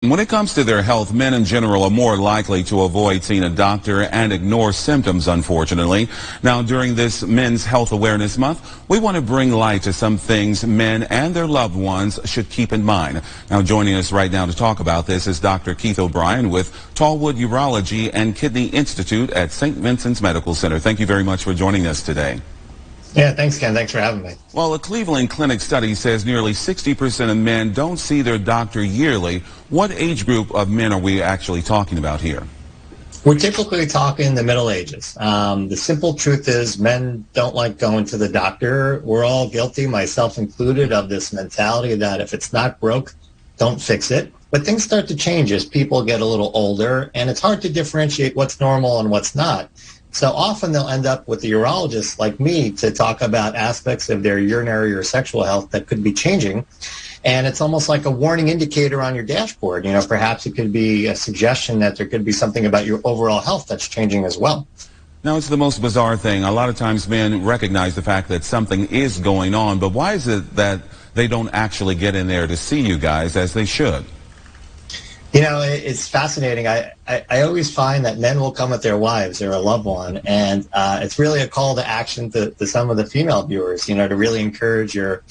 When it comes to their health, men in general are more likely to avoid seeing a doctor and ignore symptoms, unfortunately. Now, during this Men's Health Awareness Month, we want to bring light to some things men and their loved ones should keep in mind. Now, joining us right now to talk about this is Dr. Keith O'Brien with Tallwood Urology and Kidney Institute at St. Vincent's Medical Center. Thank you very much for joining us today. Yeah, thanks, Ken. Thanks for having me. Well, a Cleveland Clinic study says nearly 60% of men don't see their doctor yearly. What age group of men are we actually talking about here? We're typically talking the Middle Ages. The simple truth is men don't like going to the doctor. We're all guilty, myself included, of this mentality that if it's not broke, don't fix it. But things start to change as people get a little older, and it's hard to differentiate what's normal and what's not. So often they'll end up with a urologist like me to talk about aspects of their urinary or sexual health that could be changing. And it's almost like a warning indicator on your dashboard. You know, perhaps it could be a suggestion that there could be something about your overall health that's changing as well. Now, it's the most bizarre thing. A lot of times men recognize the fact that something is going on, but why is it that they don't actually get in there to see you guys as they should? You know, it's fascinating. I always find that men will come with their wives or a loved one, and it's really a call to action to some of the female viewers, you know, to really encourage your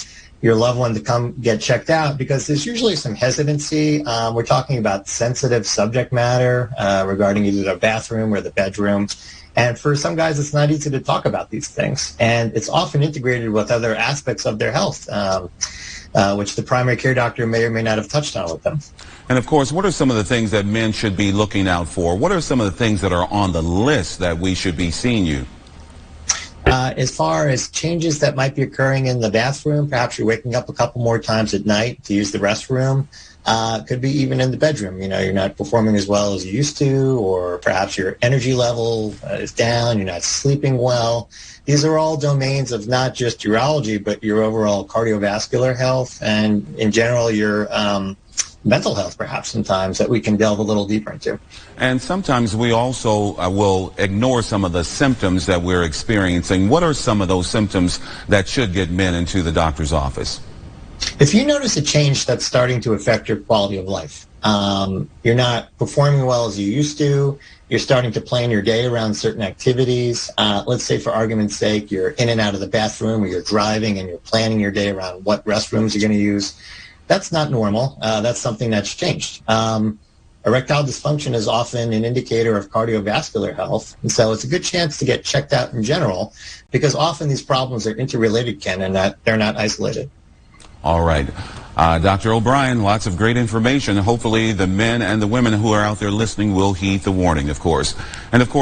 loved one to come get checked out, because there's usually some hesitancy. We're talking about sensitive subject matter regarding either the bathroom or the bedroom. And for some guys, it's not easy to talk about these things. And it's often integrated with other aspects of their health, which the primary care doctor may or may not have touched on with them. And of course, what are some of the things that men should be looking out for? What are some of the things that are on the list that we should be seeing you? As far as changes that might be occurring in the bathroom, perhaps you're waking up a couple more times at night to use the restroom. Could be even in the bedroom. You know, you're not performing as well as you used to, or perhaps your energy level is down, you're not sleeping well. These are all domains of not just urology, but your overall cardiovascular health and, in general, your mental health, perhaps sometimes, that we can delve a little deeper into. And sometimes we also will ignore some of the symptoms that we're experiencing. What are some of those symptoms that should get men into the doctor's office? If you notice a change that's starting to affect your quality of life, you're not performing well as you used to, you're starting to plan your day around certain activities. Let's say, for argument's sake, you're in and out of the bathroom, or you're driving and you're planning your day around what restrooms you're going to use. That's not normal. That's something that's changed. Erectile dysfunction is often an indicator of cardiovascular health, and so it's a good chance to get checked out in general, because often these problems are interrelated, Ken, and that they're not isolated. All right. Dr. O'Brien, lots of great information. Hopefully the men and the women who are out there listening will heed the warning, of course. And of course,